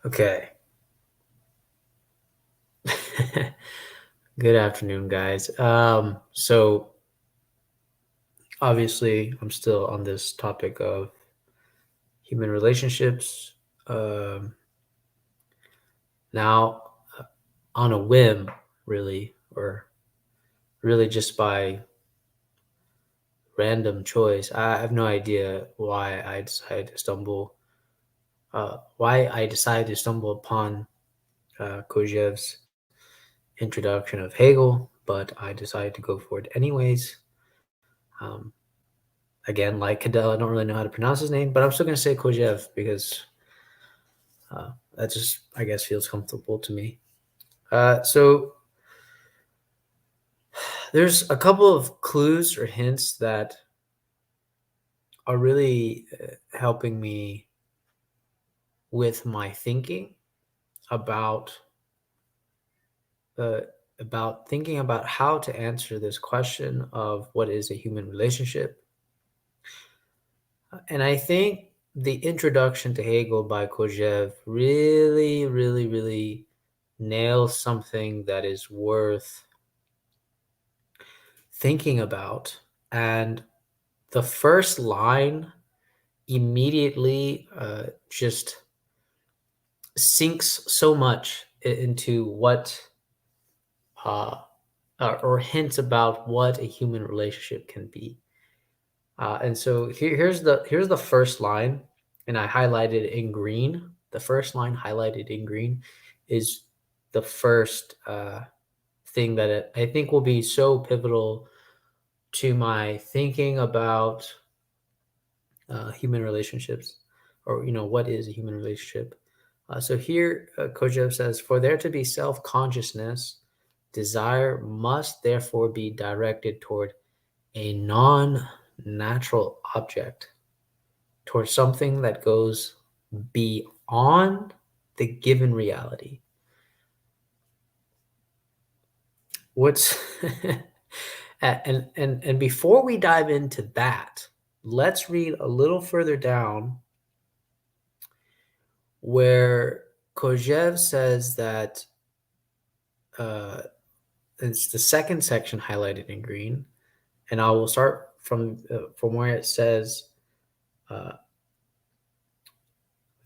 Okay. Good afternoon, guys. So obviously I'm still on this topic of human relationships. Um, now on a whim, really, or really just by random choice. I have no idea why I decided to stumble upon Kojeve's introduction of Hegel, but I decided to go for it anyways. Um, Again, like Cadell, I don't really know how to pronounce his name, but I'm still going to say Kojeve because that just, I guess, feels comfortable to me. So there's a couple of clues or hints that are really helping me with my thinking about uh, thinking about how to answer this question of what is a human relationship. And I think the introduction to Hegel by Kojeve really, really, really nails something that is worth thinking about. And the first line immediately just sinks so much into what uh, or hints about what a human relationship can be. And so here's the first line, and I highlighted in green. The first line highlighted in green is the first thing that I think will be so pivotal to my thinking about human relationships, or what is a human relationship. So here, Kojève says, for there to be self-consciousness, desire must therefore be directed toward a non-natural object, towards something that goes beyond the given reality. What's and before we dive into that, let's read a little further down where Kojève says that it's the second section highlighted in green, and I will start from where it says, uh,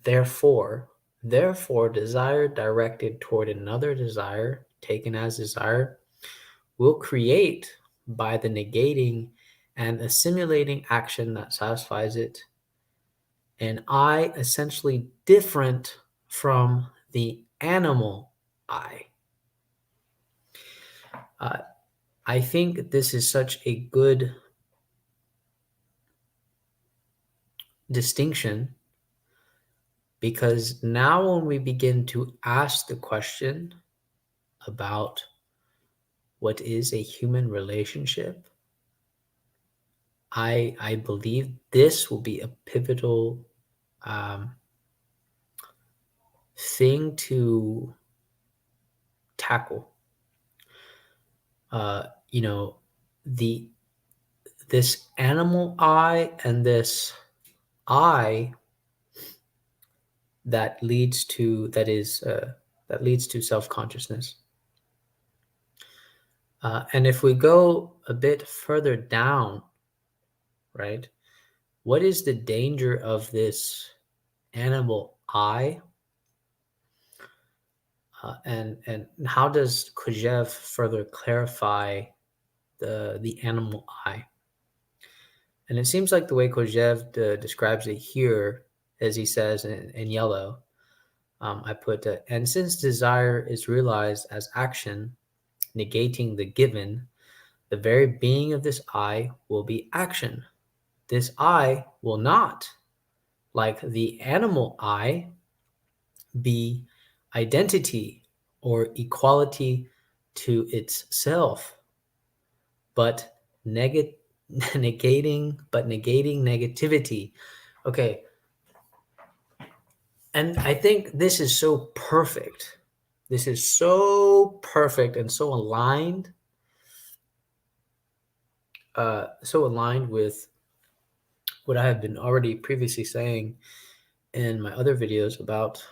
therefore, therefore, desire directed toward another desire, taken as desire, will create by the negating and assimilating action that satisfies it an I essentially different from the animal I. Uh, I think this is such a good distinction because now when we begin to ask the question about what is a human relationship, I believe this will be a pivotal um, thing to tackle. Uh, you know, the this animal I and this I that leads to self-consciousness. And if we go a bit further down, right, what is the danger of this animal I? And how does Kojève further clarify the animal I? And it seems like the way Kojève describes it here, as he says in yellow, I put, and since desire is realized as action, negating the given, the very being of this I will be action. This I will not, like the animal I, be identity or equality to itself, but negating negativity. Okay, and I think this is so perfect. This is so perfect and so aligned with what I have been already previously saying in my other videos about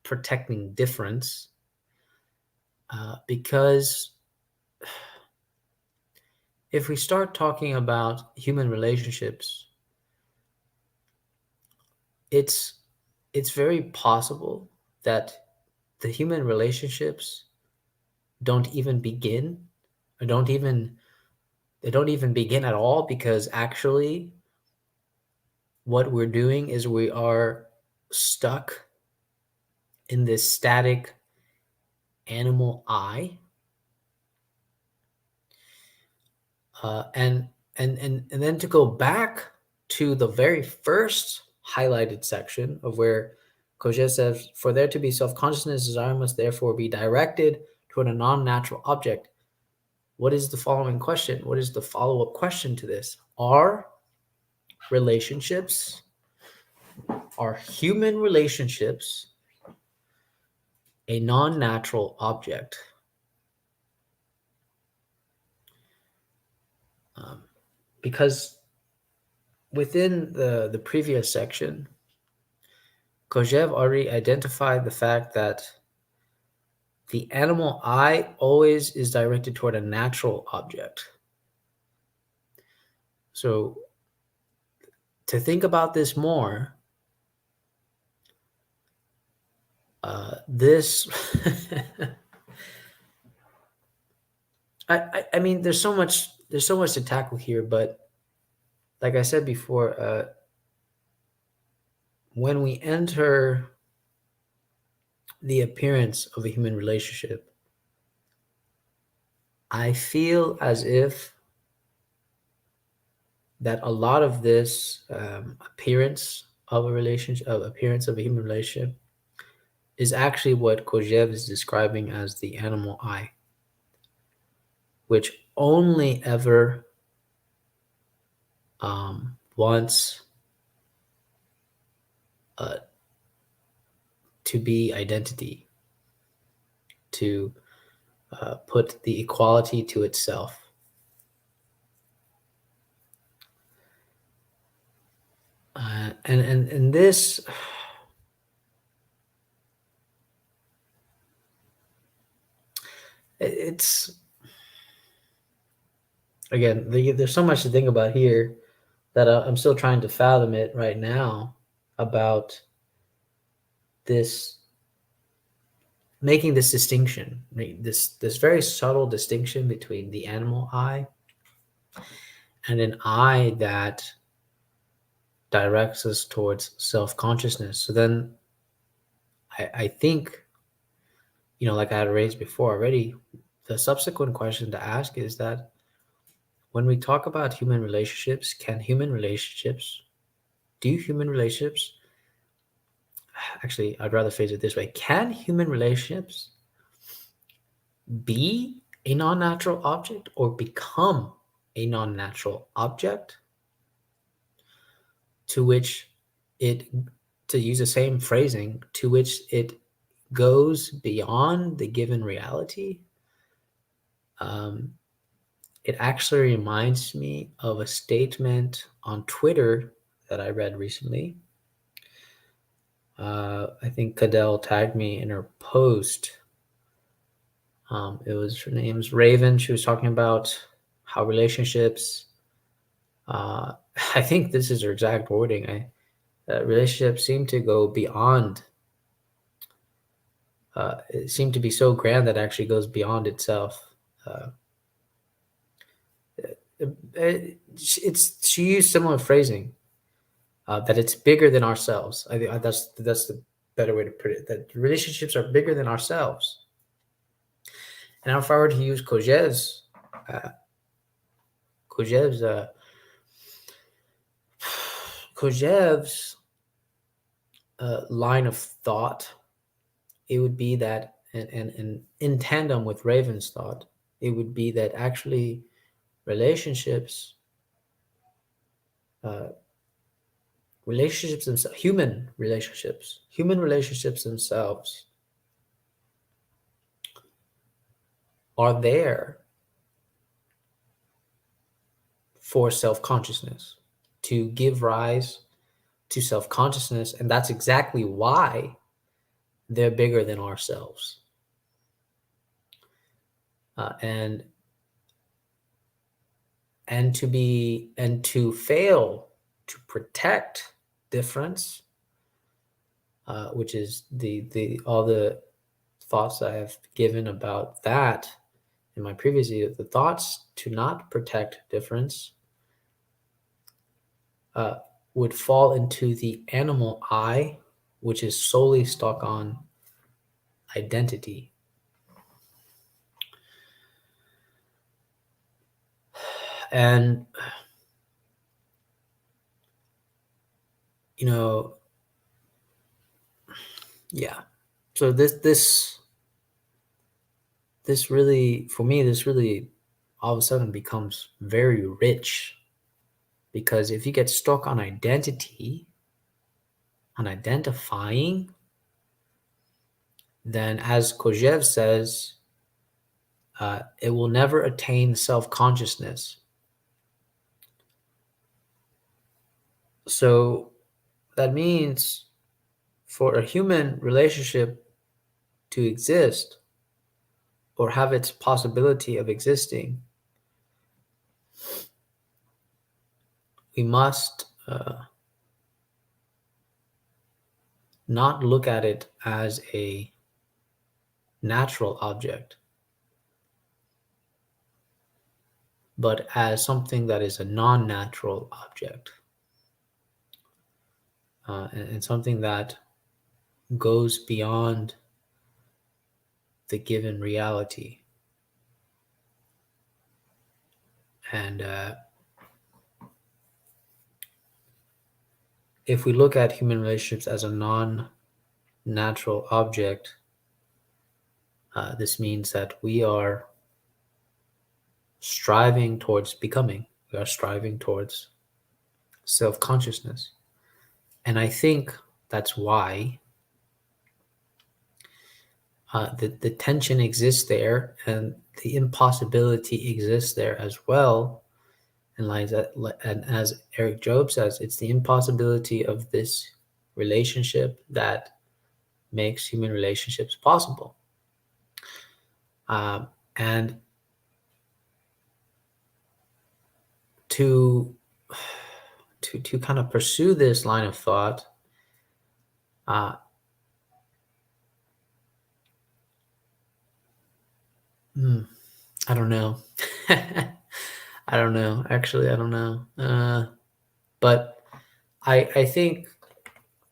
protecting difference, because if we start talking about human relationships, it's very possible that the human relationships don't even begin, or they don't even begin at all, because actually what we're doing is we are stuck in this static animal I, and then to go back to the very first highlighted section of where Kojeve says, "For there to be self-consciousness, desire must therefore be directed toward a non-natural object." What is the following question? What is the follow-up question to this? Relationships, are human relationships a non-natural object? Because within the previous section, Kojeve already identified the fact that the animal I always is directed toward a natural object. So to think about this more, this I mean, there's so much to tackle here, but like I said before, when we enter the appearance of a human relationship, I feel as if that a lot of this appearance of a human relationship is actually what Kojève is describing as the animal I, which only ever wants to be identity, to put the equality to itself. And this, it's, again, there's so much to think about here that I'm still trying to fathom it right now, about this, making this distinction, this very subtle distinction between the animal I and an I that directs us towards self-consciousness. So then I think, like I had raised before already, the subsequent question to ask is that when we talk about human relationships, do human relationships, actually, I'd rather phrase it this way, can human relationships be a non-natural object or become a non-natural object to which it, to use the same phrasing, to which it goes beyond the given reality? It actually reminds me of a statement on Twitter that I read recently. I think Cadell tagged me in her post. Her name's Raven. She was talking about how relationships, I think this is her exact wording, relationships seem to go beyond, it seemed to be so grand that it actually goes beyond itself. She used similar phrasing, that it's bigger than ourselves. I think that's the better way to put it. That relationships are bigger than ourselves. And now, if I were to use uh, Kojeve's, line of thought, it would be that, and in tandem with Raven's thought, it would be that actually relationships, uh, relationships themselves, human relationships themselves are there for self-consciousness, to give rise to self-consciousness. And that's exactly why they're bigger than ourselves. And to fail to protect difference, which is the all the thoughts I have given about that in my previous video, the thoughts to not protect difference uh, would fall into the animal I, which is solely stuck on identity. And, you know, yeah. So this really, for me, this really all of a sudden becomes very rich, because if you get stuck on identity, on identifying, then as Kojeve says, it will never attain self-consciousness. So that means for a human relationship to exist or have its possibility of existing, we must not look at it as a natural object, but as something that is a non-natural object, and something that goes beyond the given reality. And if we look at human relationships as a non-natural object, this means that we are striving towards becoming, we are striving towards self-consciousness. And I think that's why the tension exists there, and the impossibility exists there as well. And, and as Eric Job says, it's the impossibility of this relationship that makes human relationships possible. And to kind of pursue this line of thought, I don't know. I don't know. Actually, I don't know. But I think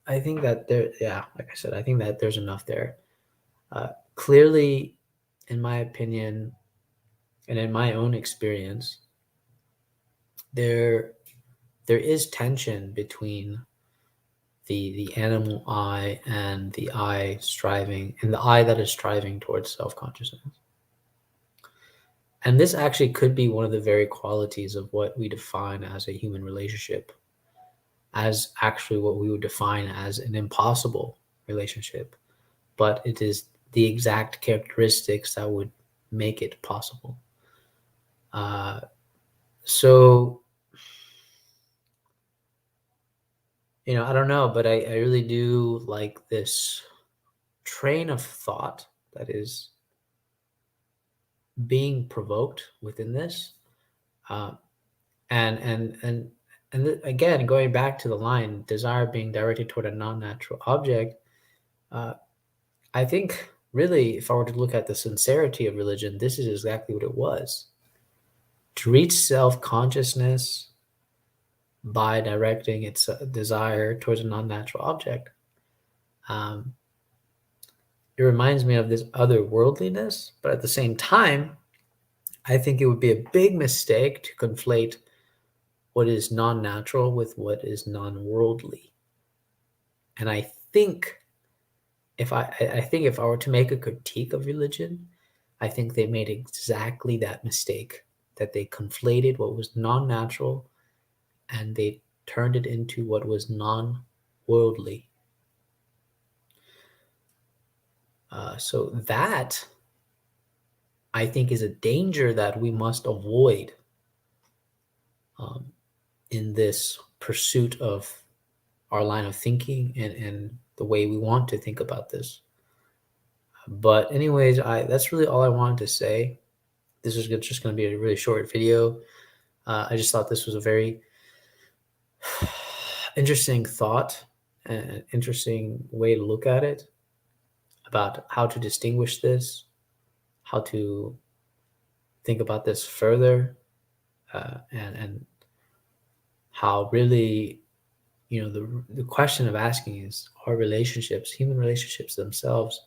that there, yeah, like I said, I think that there's enough there. Clearly, in my opinion, and in my own experience, there is tension between the animal I and the I striving, and the I that is striving towards self-consciousness. And this actually could be one of the very qualities of what we define as a human relationship, as actually what we would define as an impossible relationship. But it is the exact characteristics that would make it possible. So, I don't know, but I really do like this train of thought that is being provoked within this. And again, going back to the line, desire being directed toward a non-natural object, I think really, if I were to look at the sincerity of religion, this is exactly what it was. To reach self-consciousness by directing its desire towards a non-natural object. It reminds me of this otherworldliness, but at the same time, I think it would be a big mistake to conflate what is non-natural with what is non-worldly. And I think if I were to make a critique of religion, I think they made exactly that mistake, that they conflated what was non-natural and they turned it into what was non-worldly. So that, I think, is a danger that we must avoid in this pursuit of our line of thinking and the way we want to think about this. But anyways, I that's really all I wanted to say. This is just going to be a really short video. I just thought this was a very interesting thought and an interesting way to look at it, about how to distinguish this, how to think about this further, and how really, the question of asking is, are relationships, human relationships themselves,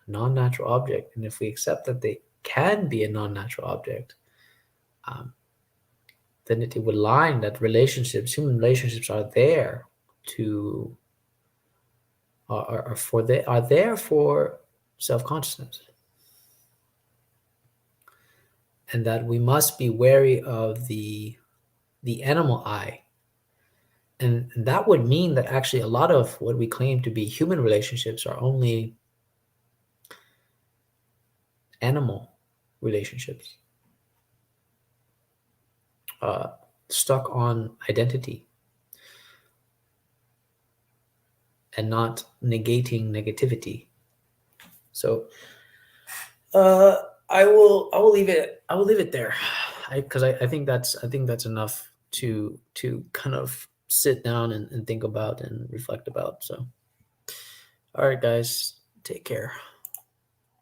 a non-natural object? And if we accept that they can be a non-natural object, um, then it would line that human relationships are there to are there for self-consciousness, and that we must be wary of the animal eye. And that would mean that actually a lot of what we claim to be human relationships are only animal relationships, uh, stuck on identity and not negating negativity. So I will leave it there, because I think that's enough to kind of sit down and think about and reflect about. So all right, guys, take care.